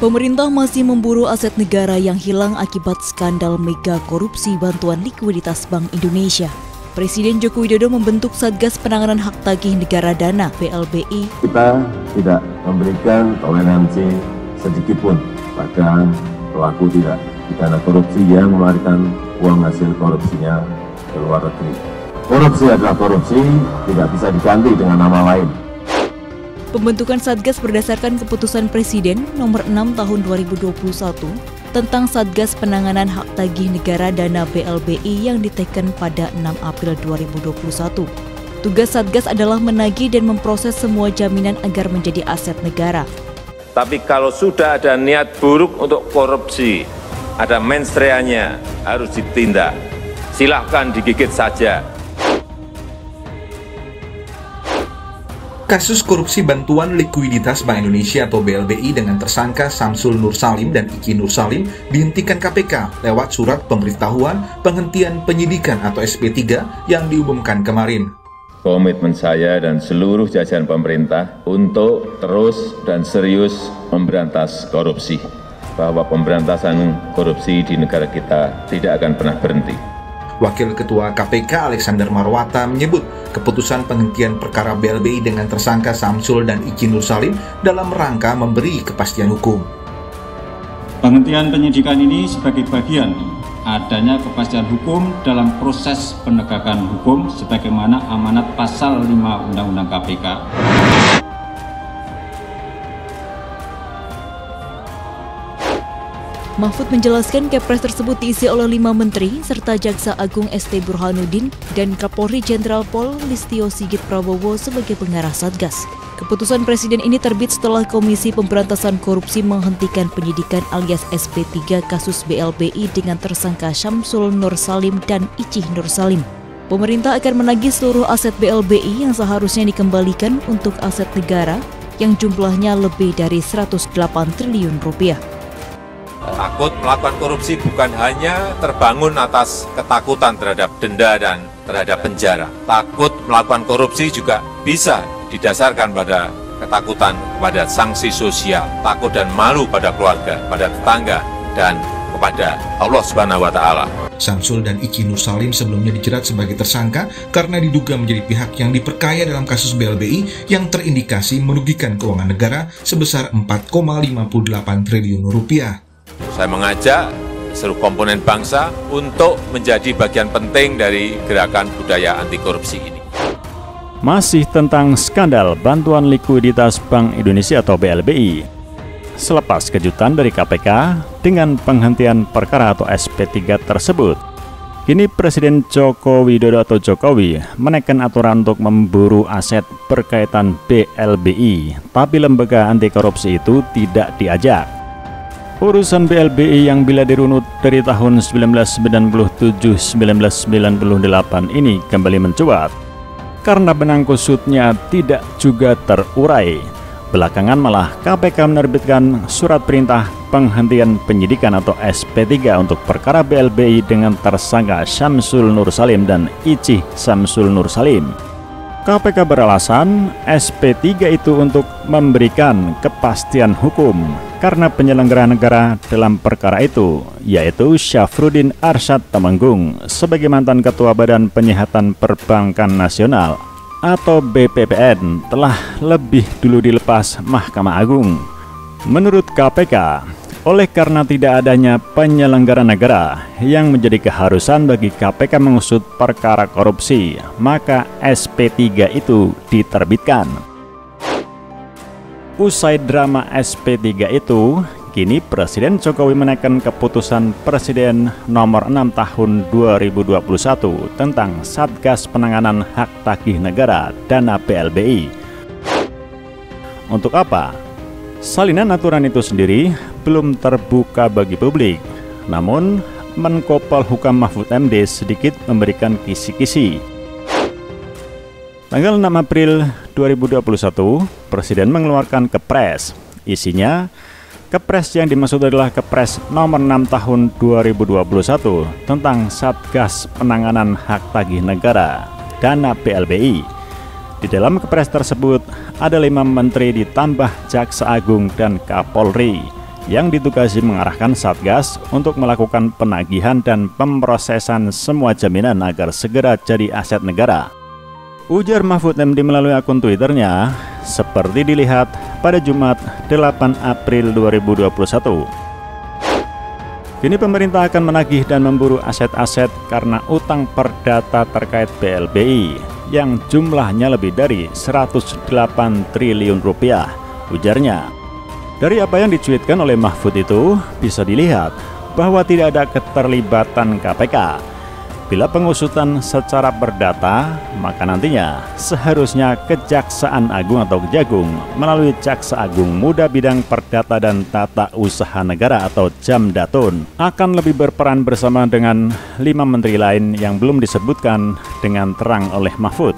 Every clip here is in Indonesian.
Pemerintah masih memburu aset negara yang hilang akibat skandal mega korupsi bantuan likuiditas Bank Indonesia. Presiden Joko Widodo membentuk Satgas Penanganan Hak Tagih Negara Dana (BLBI). Kita tidak memberikan toleransi sedikitpun pada pelaku tindak pidana korupsi yang melarikan uang hasil korupsinya ke luar negeri. Korupsi adalah korupsi, tidak bisa diganti dengan nama lain. Pembentukan Satgas berdasarkan keputusan Presiden nomor 6 tahun 2021 tentang Satgas Penanganan Hak Tagih Negara Dana BLBI yang diteken pada 6 April 2021. Tugas Satgas adalah menagih dan memproses semua jaminan agar menjadi aset negara. Tapi kalau sudah ada niat buruk untuk korupsi, ada mensreanya, harus ditindak. Silahkan digigit saja. Kasus korupsi bantuan likuiditas Bank Indonesia atau BLBI dengan tersangka Syamsul Nur Salim dan Ici Nur Salim dihentikan KPK lewat surat pemberitahuan penghentian penyidikan atau SP3 yang diumumkan kemarin. Komitmen saya dan seluruh jajaran pemerintah untuk terus dan serius memberantas korupsi. Bahwa pemberantasan korupsi di negara kita tidak akan pernah berhenti. Wakil Ketua KPK Alexander Marwata menyebut keputusan penghentian perkara BLBI dengan tersangka Syamsul dan Ici Nur Salim dalam rangka memberi kepastian hukum. Penghentian penyidikan ini sebagai bagian adanya kepastian hukum dalam proses penegakan hukum sebagaimana amanat pasal 5 Undang-Undang KPK. Mahfud menjelaskan Kepres tersebut diisi oleh 5 menteri serta Jaksa Agung ST Burhanuddin dan Kapolri Jenderal Pol Listio Sigit Prabowo sebagai pengarah Satgas. Keputusan Presiden ini terbit setelah Komisi Pemberantasan Korupsi menghentikan penyidikan alias SP3 kasus BLBI dengan tersangka Syamsul Nur Salim dan Ici Nur Salim. Pemerintah akan menagih seluruh aset BLBI yang seharusnya dikembalikan untuk aset negara yang jumlahnya lebih dari 108 triliun rupiah. Takut melakukan korupsi bukan hanya terbangun atas ketakutan terhadap denda dan terhadap penjara. Takut melakukan korupsi juga bisa didasarkan pada ketakutan kepada sanksi sosial, takut dan malu pada keluarga, pada tetangga, dan kepada Allah Subhanahu wa Ta'ala. Syamsul dan Ici Nur Salim sebelumnya dijerat sebagai tersangka karena diduga menjadi pihak yang diperkaya dalam kasus BLBI yang terindikasi merugikan keuangan negara sebesar 4,58 triliun rupiah. Saya mengajak seluruh komponen bangsa untuk menjadi bagian penting dari gerakan budaya anti korupsi ini. Masih tentang skandal bantuan likuiditas Bank Indonesia atau BLBI. Selepas kejutan dari KPK dengan penghentian perkara atau SP3 tersebut, kini Presiden Joko Widodo atau Jokowi menaikkan aturan untuk memburu aset berkaitan BLBI, tapi lembaga anti korupsi itu tidak diajak. Urusan BLBI yang bila dirunut dari tahun 1997-1998 ini kembali mencuat karena benang kusutnya tidak juga terurai. Belakangan malah KPK menerbitkan surat perintah penghentian penyidikan atau SP3 untuk perkara BLBI dengan tersangka Syamsul Nur Salim dan Ici Syamsul Nur Salim. KPK beralasan SP3 itu untuk memberikan kepastian hukum karena penyelenggara negara dalam perkara itu, yaitu Syafruddin Arsyad Temenggung sebagai mantan Ketua Badan Penyihatan Perbankan Nasional atau BPPN telah lebih dulu dilepas Mahkamah Agung. Menurut KPK, oleh karena tidak adanya penyelenggara negara yang menjadi keharusan bagi KPK mengusut perkara korupsi, maka SP3 itu diterbitkan. Usai drama SP3 itu, kini Presiden Jokowi menaikkan keputusan Presiden nomor 6 tahun 2021 tentang Satgas Penanganan Hak Tagih Negara Dana BLBI. Untuk apa? Salinan aturan itu sendiri belum terbuka bagi publik. Namun, Menko Polhukam Mahfud MD sedikit memberikan kisi-kisi. Tanggal 6 April 2021, Presiden mengeluarkan Kepres. Isinya, Kepres yang dimaksud adalah Kepres nomor 6 tahun 2021 tentang Satgas Penanganan Hak Tagih Negara Dana BLBI. Di dalam Kepres tersebut ada 5 menteri ditambah Jaksa Agung dan Kapolri. yang ditugasi mengarahkan Satgas untuk melakukan penagihan dan pemrosesan semua jaminan agar segera jadi aset negara. Ujar Mahfud MD melalui akun Twitternya, seperti dilihat pada Jumat 8 April 2021. Kini pemerintah akan menagih dan memburu aset-aset karena utang perdata terkait BLBI yang jumlahnya lebih dari 108 triliun rupiah, ujarnya. Dari apa yang dicuitkan oleh Mahfud itu, bisa dilihat bahwa tidak ada keterlibatan KPK. Bila pengusutan secara perdata, maka nantinya seharusnya Kejaksaan Agung atau Kejagung melalui Jaksa Agung Muda Bidang Perdata dan Tata Usaha Negara atau Jamdatun akan lebih berperan bersama dengan 5 menteri lain yang belum disebutkan dengan terang oleh Mahfud.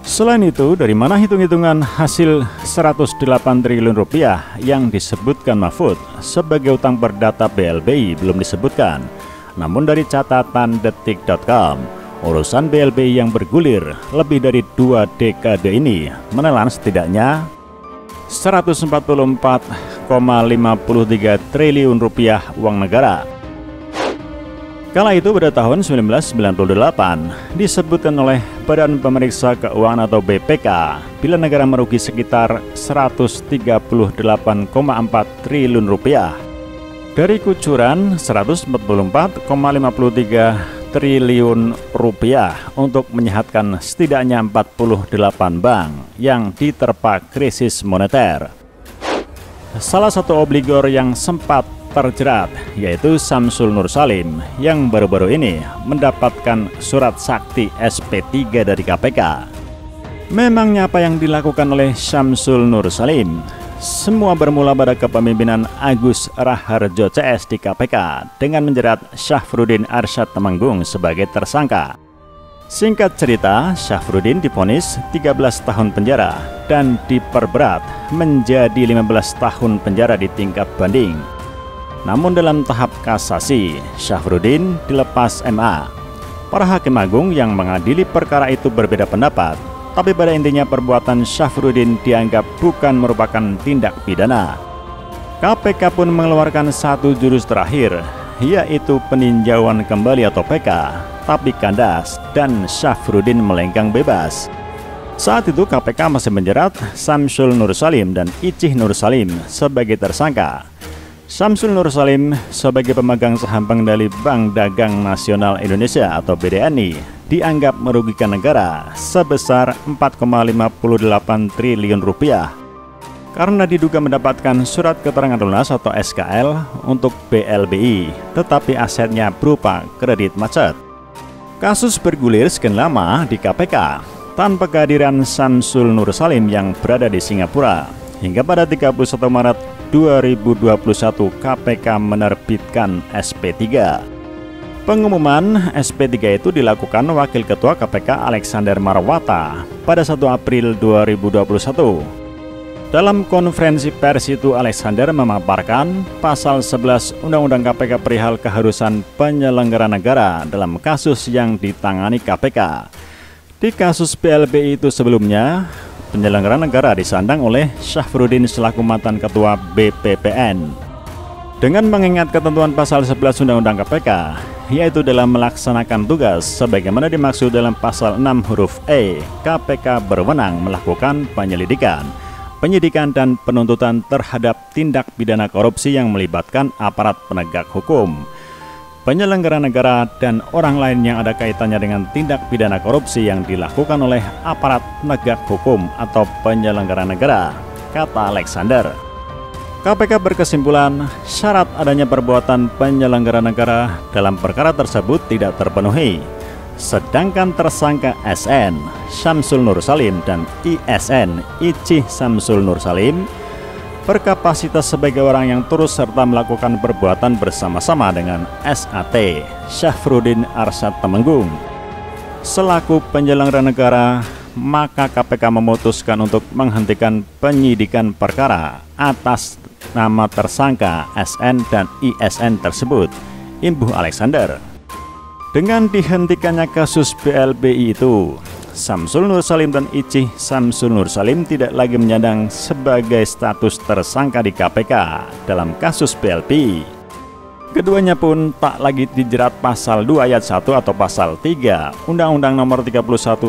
Selain itu, dari mana hitung-hitungan hasil 108 triliun rupiah yang disebutkan Mahfud sebagai utang perdata BLBI belum disebutkan. Namun dari catatan detik.com, urusan BLBI yang bergulir lebih dari 2 dekade ini menelan setidaknya 144,53 triliun rupiah uang negara. Kala itu pada tahun 1998 disebutkan oleh Badan Pemeriksa Keuangan atau BPK bila negara merugi sekitar 138,4 triliun rupiah. Dari kucuran 144,53 triliun rupiah untuk menyehatkan setidaknya 48 bank yang diterpa krisis moneter. Salah satu obligor yang sempat terjerat yaitu Syamsul Nursalim yang baru-baru ini mendapatkan surat sakti SP3 dari KPK. Memangnya apa yang dilakukan oleh Syamsul Nursalim? Semua bermula pada kepemimpinan Agus Raharjo CS di KPK dengan menjerat Syafruddin Arsyad Temenggung sebagai tersangka. Singkat cerita, Syafruddin divonis 13 tahun penjara dan diperberat menjadi 15 tahun penjara di tingkat banding. Namun dalam tahap kasasi, Syafruddin dilepas MA. Para hakim agung yang mengadili perkara itu berbeda pendapat. Tapi pada intinya perbuatan Syafruddin dianggap bukan merupakan tindak pidana. KPK pun mengeluarkan satu jurus terakhir, yaitu peninjauan kembali atau PK, tapi kandas dan Syafruddin melenggang bebas. Saat itu KPK masih menjerat Syamsul Nursalim dan Icih Nursalim sebagai tersangka. Syamsul Nursalim sebagai pemegang saham pengendali Bank Dagang Nasional Indonesia atau BDNI dianggap merugikan negara sebesar 4,58 triliun rupiah karena diduga mendapatkan surat keterangan lunas atau SKL untuk BLBI, tetapi asetnya berupa kredit macet. Kasus bergulir sekian lama di KPK tanpa kehadiran Syamsul Nursalim yang berada di Singapura hingga pada 31 Maret 2021 KPK menerbitkan SP3. Pengumuman SP3 itu dilakukan Wakil Ketua KPK Alexander Marwata pada 1 April 2021. Dalam konferensi pers itu Alexander memaparkan pasal 11 Undang-Undang KPK perihal keharusan penyelenggara negara dalam kasus yang ditangani KPK. Di kasus BLBI itu sebelumnya, penyelenggara negara disandang oleh Syafruddin selaku mantan Ketua BPPN. Dengan mengingat ketentuan pasal 11 Undang-Undang KPK, yaitu dalam melaksanakan tugas sebagaimana dimaksud dalam pasal 6 huruf E, KPK berwenang melakukan penyelidikan, penyidikan dan penuntutan terhadap tindak pidana korupsi yang melibatkan aparat penegak hukum, penyelenggara negara dan orang lain yang ada kaitannya dengan tindak pidana korupsi yang dilakukan oleh aparat penegak hukum atau penyelenggara negara, kata Alexander. KPK berkesimpulan syarat adanya perbuatan penyelenggara negara dalam perkara tersebut tidak terpenuhi. Sedangkan tersangka SN, Syamsul Nursalim dan ISN, Icih Syamsul Nursalim, berkapasitas sebagai orang yang turut serta melakukan perbuatan bersama-sama dengan SAT, Syafruddin Arsyad Temenggung. Selaku penyelenggara negara, maka KPK memutuskan untuk menghentikan penyidikan perkara atas nama tersangka SN dan ISN tersebut, imbuh Alexander. Dengan dihentikannya kasus BLBI itu, Samsul Nur Salim dan Ici Samsul Nur Salim tidak lagi menyandang sebagai status tersangka di KPK dalam kasus BLBI. Keduanya pun tak lagi dijerat pasal 2 ayat 1 atau pasal 3 Undang-Undang Nomor 31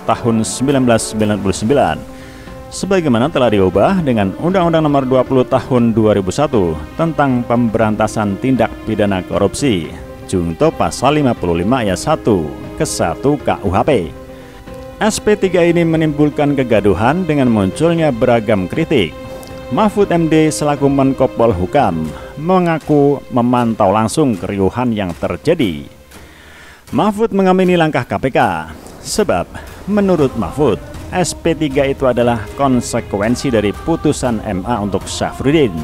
Tahun 1999 sebagaimana telah diubah dengan Undang-Undang Nomor 20 Tahun 2001 tentang pemberantasan tindak pidana korupsi, Junto pasal 55 ayat 1 ke 1 KUHP. SP3 ini menimbulkan kegaduhan dengan munculnya beragam kritik. Mahfud MD selaku Menko Polhukam mengaku memantau langsung keriuhan yang terjadi. Mahfud mengamini langkah KPK sebab menurut Mahfud SP3 itu adalah konsekuensi dari putusan MA untuk Syafruddin.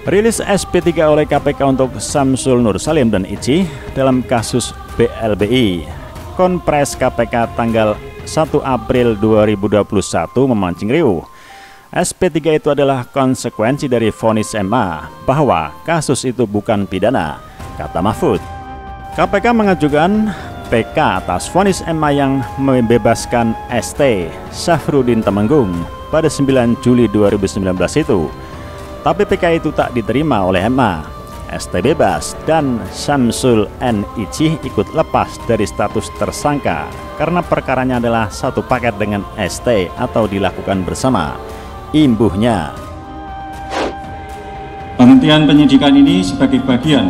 Rilis SP3 oleh KPK untuk Samsul Nur Salim dan Ici dalam kasus BLBI Konpres KPK tanggal 1 April 2021 memancing riuh. SP3 itu adalah konsekuensi dari vonis MA bahwa kasus itu bukan pidana, kata Mahfud. KPK mengajukan PK atas vonis MA yang membebaskan ST Syafruddin Temenggung pada 9 Juli 2019 itu. Tapi PK itu tak diterima oleh MA. ST bebas dan Samsul N. Ici ikut lepas dari status tersangka karena perkaranya adalah satu paket dengan ST atau dilakukan bersama. Imbuhnya, penghentian penyidikan ini sebagai bagian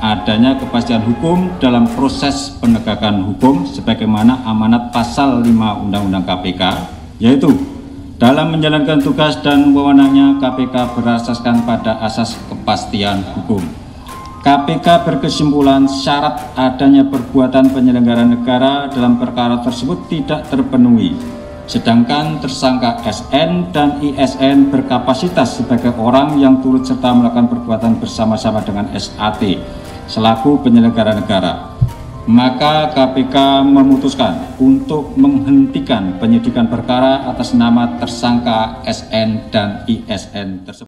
adanya kepastian hukum dalam proses penegakan hukum sebagaimana amanat pasal 5 Undang-Undang KPK, yaitu dalam menjalankan tugas dan wewenangnya KPK berasaskan pada asas kepastian hukum. KPK berkesimpulan syarat adanya perbuatan penyelenggara negara dalam perkara tersebut tidak terpenuhi, sedangkan tersangka SN dan ISN berkapasitas sebagai orang yang turut serta melakukan perbuatan bersama-sama dengan SAT selaku penyelenggara negara. Maka KPK memutuskan untuk menghentikan penyidikan perkara atas nama tersangka SN dan ISN tersebut.